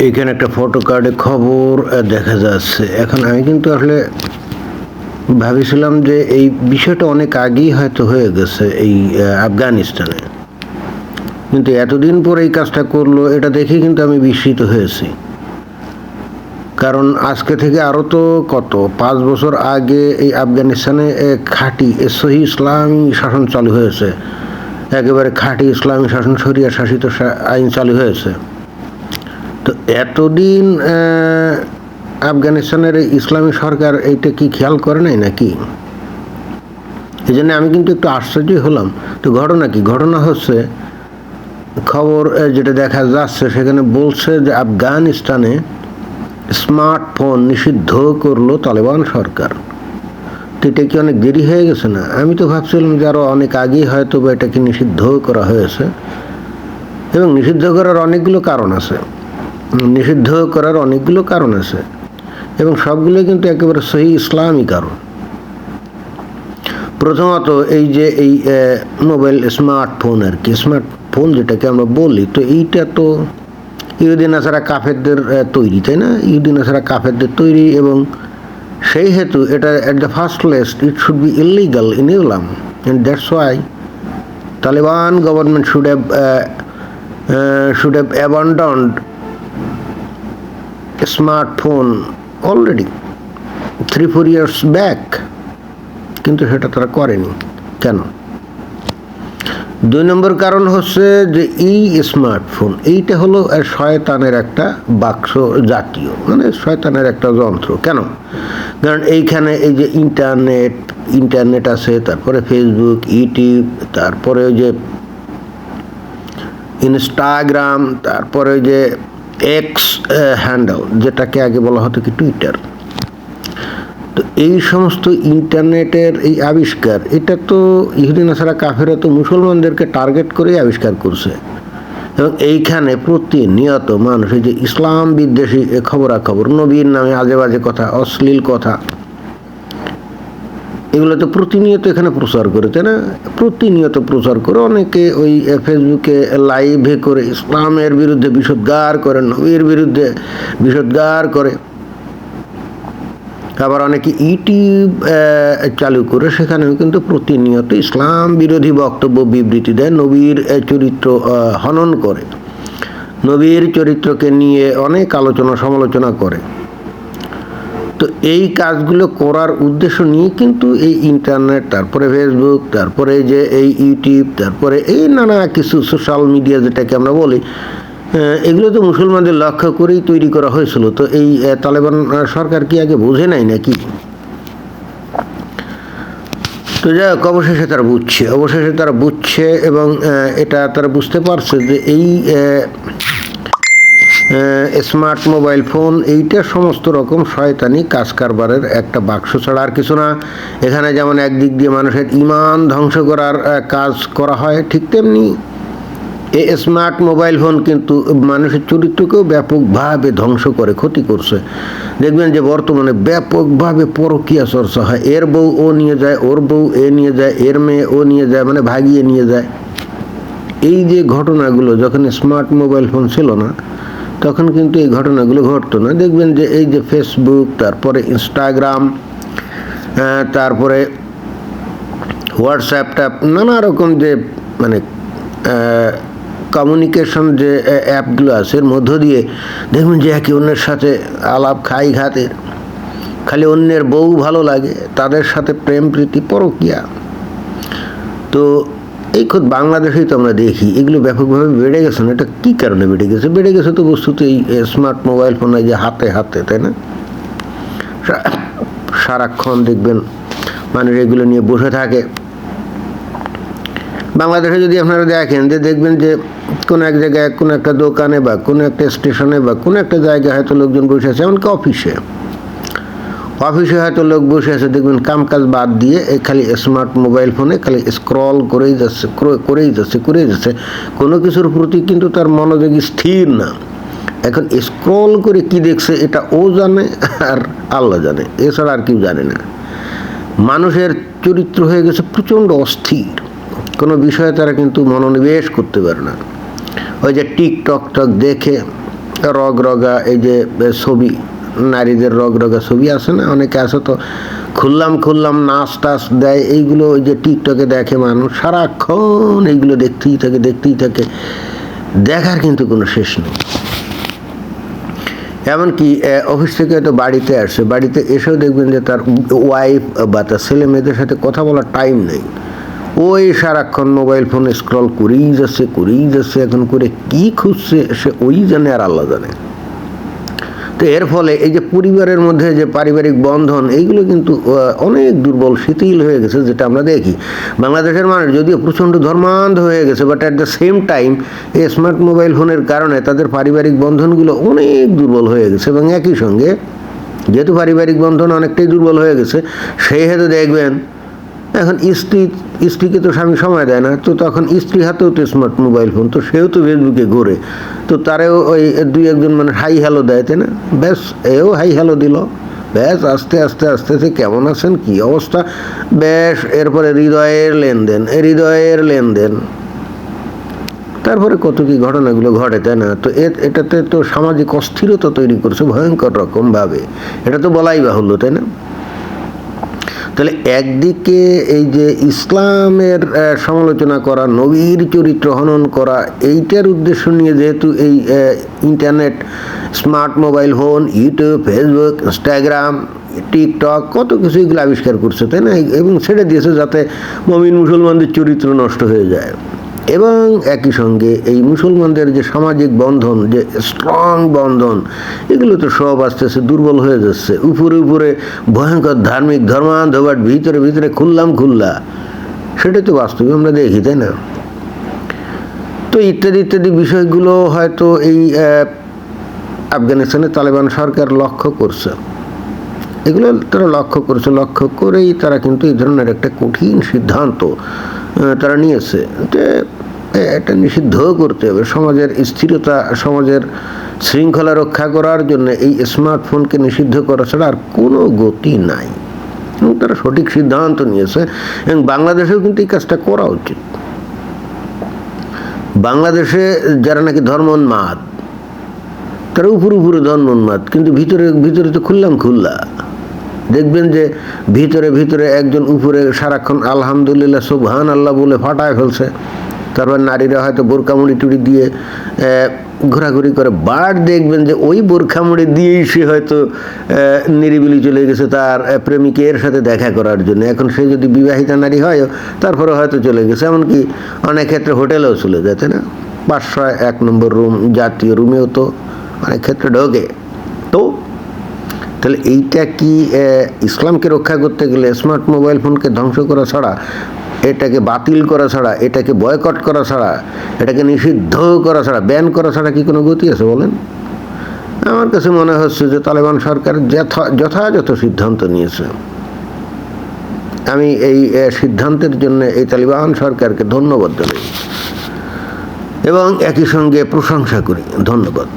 এখানে একটা ফটো কার্ডে খবর দেখা যাচ্ছে। এখন আমি কিন্তু আসলে ভাবিছিলাম যে এই বিষয়টা অনেক আগেই হয়তো হয়ে গেছে এই আফগানিস্তানে, কিন্তু এতদিন পর এই কাজটা করলো এটা দেখে কিন্তু আমি বিস্মিত হয়েছি। কারণ আজকে থেকে আরও তো কত 5 বছর আগে এই আফগানিস্তানে খাঁটি সহি ইসলামী শাসন চালু হয়েছে, একেবারে খাঁটি ইসলামী শাসন, শরিয়া শাসিত আইন চালু হয়েছে। তো এতদিন আফগানিস্তানের ইসলামী সরকার এইটা কি খেয়াল করে নাই নাকি? এই জন্য আমি কিন্তু একটু আশ্চর্যই হলাম। তো ঘটনা কি? ঘটনা হচ্ছে, খবর যেটা দেখা যাচ্ছে সেখানে বলছে যে আফগানিস্তানে স্মার্টফোন নিষিদ্ধ করলো তালেবান সরকার। তো এটা কি অনেক দেরি হয়ে গেছে না? আমি তো ভাবছিলাম যে আরও অনেক আগেই হয়তো বা এটাকে নিষিদ্ধ করা হয়েছে, এবং নিষিদ্ধ করার অনেকগুলো কারণ আছে। নিষিদ্ধ করার অনেকগুলো কারণ আছে এবং সবগুলো কিন্তু একেবারে সহি ইসলামী কারণ। প্রথমত এই যে এই মোবাইল স্মার্টফোন আর কি, স্মার্টফোন যেটাকে আমরা বলি, তো এইটা তো ইহুদি নাসারা কাফেরদের তৈরি, তাই না? ইহুদি নাসারা কাফেরদের তৈরি, এবং সেই হেতু এটা at the first place it should be illegal in Islam, and that's why Taliban government should have abandoned smartphone already 3-4 years back, কিন্তু সেটা তারা করেনি। কেন? 2 নম্বর কারণ হচ্ছে যে এই স্মার্টফোন এইটা হলো শয়তানের একটা বাক্স জাতীয়, মানে শয়তানের একটা যন্ত্র। কেন? কারণ এইখানে এই যে ইন্টারনেট আছে, তারপরে ফেসবুক, ইউটিউব, তারপরে ওই যে ইনস্টাগ্রাম, তারপরে ওই যে এক্স হ্যান্ডেল, যেটাকে আগে বলা হতো কি টুইটার। তো এই সমস্ত ইন্টারনেটের এই আবিষ্কার, এটা তো ইহুদি নাসারা কাফেরা তো মুসলমানদেরকে টার্গেট করেই আবিষ্কার করছে, এবং এইখানে প্রতিনিয়ত মানুষ এই যে ইসলাম বিদ্বেষী খবরাখবর, নবীর নামে আজে বাজে কথা, অশ্লীল কথা, এগুলো তো প্রতিনিয়ত এখানে প্রচার করে, তাই না? প্রতিনিয়ত প্রচার করে, অনেকে ওই ফেসবুকে লাইভে করে ইসলামের বিরুদ্ধে বিষোদ্গার করে, নবীর বিরুদ্ধে বিষোদ্গার করে। আবার অনেকে ইউটিউব চালু করে সেখানেও কিন্তু প্রতিনিয়ত ইসলাম বিরোধী বক্তব্য, বিবৃতি দেয়, নবীর চরিত্র হনন করে, নবীর চরিত্রকে নিয়ে অনেক আলোচনা সমালোচনা করে। তো এই কাজগুলো করার উদ্দেশ্য নিয়ে কিন্তু এই ইন্টারনেট, তারপরে ফেসবুক, তারপরে যে এই ইউটিউব, তারপরে এই নানা কিছু সোশ্যাল মিডিয়া যেটাকে আমরা বলি, এগুলো তো মুসলমানদের লক্ষ্য করেই তৈরি করা হয়েছিল। তো এই তালেবান সরকার কি আগে বোঝে নাই নাকি? তো যাই হোক, অবশেষে তারা বুঝছে এবং এটা তারা বুঝতে পারছে যে এই স্মার্ট মোবাইল ফোন এইটা সমস্ত রকম শয়তানি কাজ কারবারের একটা বাক্স ছাড়া আর কিছু না। এখানে যেমন একদিক দিয়ে মানুষের ঈমান ধ্বংস করার কাজ করা হয়, ঠিক তেমনি এই স্মার্ট মোবাইল ফোন কিন্তু মানুষের চরিত্রকেও ব্যাপকভাবে ধ্বংস করে, ক্ষতি করছে। দেখবেন যে বর্তমানে ব্যাপকভাবে পরকীয়া চর্চা হয়, এর বউ ও নিয়ে যায়, ওর বউ এ নিয়ে যায়, এর মেয়ে ও নিয়ে যায়, মানে ভাগিয়ে নিয়ে যায়। এই যে ঘটনাগুলো যখন স্মার্ট মোবাইল ফোন ছিল না, তখন কিন্তু এই ঘটনাগুলো ঘটতো না। দেখবেন যে এই যে ফেসবুক, তারপরে ইনস্টাগ্রাম, তারপরে হোয়াটসঅ্যাপটা, নানা রকম যে মানে কমিউনিকেশন যে অ্যাপগুলো আছে, এর মধ্য দিয়ে দেখবেন যে একে অন্যের সাথে আলাপ খাই ঘাতে, খালি অন্যের বউ ভালো লাগে, তাদের সাথে প্রেম প্রীতি, পরকীয়া। তো এই খোদ বাংলাদেশেই তো আমরা দেখি এগুলো ব্যাপকভাবে বেড়ে গেছে না? এটা কী কারণে বেড়ে গেছে? বেড়ে গেছে তো বস্তুত এই স্মার্ট মোবাইল ফোনে যে হাতে হাতে, তাই না? সারাক্ষণ দেখবেন মানুষ এগুলো নিয়ে বসে থাকে। বাংলাদেশে যদি আপনারা দেখেন যে দেখবেন যে কোনো এক জায়গায়, কোনো একটা দোকানে বা কোনো একটা স্টেশনে বা কোনো একটা জায়গায় হয়তো লোকজন বসে আছে, এমনকি অফিসে হয়তো লোক বসে আছে, দেখবেন কাম কাজ বাদ দিয়ে খালি স্মার্ট মোবাইল ফোনে খালি স্ক্রল করেই যাচ্ছে। কোনো কিছুর প্রতি কিন্তু তার মনোযোগ স্থির না। এখন স্ক্রল করে কি দেখছে এটা ও জানে আর আল্লাহ জানে, এছাড়া আর কেউ জানে না। মানুষের চরিত্র হয়ে গেছে প্রচণ্ড অস্থির, কোনো বিষয়ে তারা কিন্তু মনোনিবেশ করতে পারে না। ওই যে টিকটক দেখে রগরগা এই যে ছবি, নারীদের রগরগা ছবি আছে না, অনেকে আছে তো খুললাম নাচ টাচ দেয়, এইগুলো ওই যে টিকটকে দেখে মানুষ, সারাক্ষণ এইগুলো দেখতেই থাকে, দেখার কিন্তু কোনো শেষ নেই। এমনকি অফিস থেকে হয়তো বাড়িতে আসছে, বাড়িতে এসেও দেখবেন যে তার ওয়াইফ বা তার ছেলে মেয়েদের সাথে কথা বলার টাইম নেই, ওই সারাক্ষণ মোবাইল ফোন স্ক্রল করেই যাচ্ছে, এখন করে কি খুঁজছে সে ওই জানে আর আল্লাহ জানে। তো এর ফলে এই যে পরিবারের মধ্যে যে পারিবারিক বন্ধন, এইগুলো কিন্তু অনেক দুর্বল শিথিল হয়ে গেছে, যেটা আমরা দেখি। বাংলাদেশের মানুষ যদিও প্রচণ্ড ধর্মান্ধ হয়ে গেছে, but at the same time এই স্মার্ট মোবাইল ফোনের কারণে তাদের পারিবারিক বন্ধনগুলো অনেক দুর্বল হয়ে গেছে। এবং একই সঙ্গে যেহেতু পারিবারিক বন্ধন অনেকটাই দুর্বল হয়ে গেছে, সেই হেতু দেখবেন এখন স্ত্রীকে তো স্বামী সময় দেয় না, তো তখন স্ত্রী হাতেও তো স্মার্ট মোবাইল ফোন, তো সেও তো ফেসবুকে ঘোরে, তো তারেও ওই দুই একজন মানে হাই হ্যালো দেয়, তাই না? ব্যাস এও হাই হ্যালো দিল, ব্যাস আস্তে আস্তে কেমন আছেন, কি অবস্থা, ব্যাস এরপরে হৃদয়ের লেনদেন, তারপরে কত কি ঘটনাগুলো ঘটে, তাই না? তো এটাতে তো সামাজিক অস্থিরতা তৈরি করছে ভয়ঙ্কর রকমভাবে, এটা তো বলাই বাহুল্য, তাই না? তাহলে একদিকে এই যে ইসলামের সমালোচনা করা, নবীর চরিত্র হনন করা, এইটার উদ্দেশ্য নিয়ে যেহেতু এই internet, smart mobile phone, YouTube, Facebook, Instagram, TikTok, কত কিছু এগুলো আবিষ্কার করছে, তাই না? এবং ছেড়ে দিয়েছে যাতে মুমিন মুসলমানদের চরিত্র নষ্ট হয়ে যায়। এবং একই সঙ্গে এই মুসলমানদের যে সামাজিক বন্ধন, যে স্ট্রং বন্ধন, এগুলো তো সব আস্তে আস্তে দুর্বল হয়ে যাচ্ছে। উপরে ভয়ঙ্কর ধার্মিক ধর্মান্ধ, বাট ভিতরে খুল্লা, সেটাই তো বাস্তবে আমরা দেখি, তাই না? তো ইত্যাদি বিষয়গুলো হয়তো এই আফগানিস্তানে তালেবান সরকার লক্ষ্য করছে, এগুলো তারা লক্ষ্য করেই তারা কিন্তু এই ধরনের একটা কঠিন সিদ্ধান্ত তারা নিয়েছে যে এটা নিষিদ্ধ করতে হবে। সমাজের স্থিরতা, সমাজের শৃঙ্খলা রক্ষা করার জন্য এই স্মার্টফোনকে নিষিদ্ধ করা ছাড়া আর কোনো গতি নাই, এবং তারা সঠিক সিদ্ধান্ত নিয়েছে। এবং বাংলাদেশেও কিন্তু এই কাজটা করা উচিত। বাংলাদেশে যারা নাকি ধর্মোন্মাদ, তারা উপরে ধর্মোন্মাদ, কিন্তু ভিতরে তো খুল্লা। দেখবেন যে ভিতরে একজন উপরে সারাক্ষণ আলহামদুলিল্লাহ সুবহান আল্লাহ বলে ফাটায় ফেলছে, তারপর নারীরা হয়তো বোরকা মুড়ি টুড়ি দিয়ে ঘোরাঘুরি করে, বাট দেখবেন যে ওই বোরকা মুড়ি দিয়েই সে হয়তো নিরিবিলি চলে গেছে তার প্রেমিকের সাথে দেখা করার জন্য। এখন সে যদি বিবাহিতা নারী হয়, তারপরে হয়তো চলে গেছে, এমনকি অনেক ক্ষেত্রে হোটেলেও চলে যায়, তাই না? 501 নম্বর রুম, জাতীয় রুমেও তো অনেক ক্ষেত্রে ঢোকে। তো তাহলে এইটা কি ইসলামকে রক্ষা করতে গেলে স্মার্ট মোবাইল ফোনকে ধ্বংস করা ছাড়া, এটাকে বাতিল করা ছাড়া, এটাকে বয়কট করা ছাড়া, এটাকে নিষিদ্ধ করা ছাড়া, ব্যান করা ছাড়া কি কোনো গতি আছে বলেন? আমার কাছে মনে হচ্ছে যে তালেবান সরকার যথাযথ সিদ্ধান্ত নিয়েছে। আমি এই সিদ্ধান্তের জন্য এই তালেবান সরকারকে ধন্যবাদ জানাই এবং একই সঙ্গে প্রশংসা করি। ধন্যবাদ।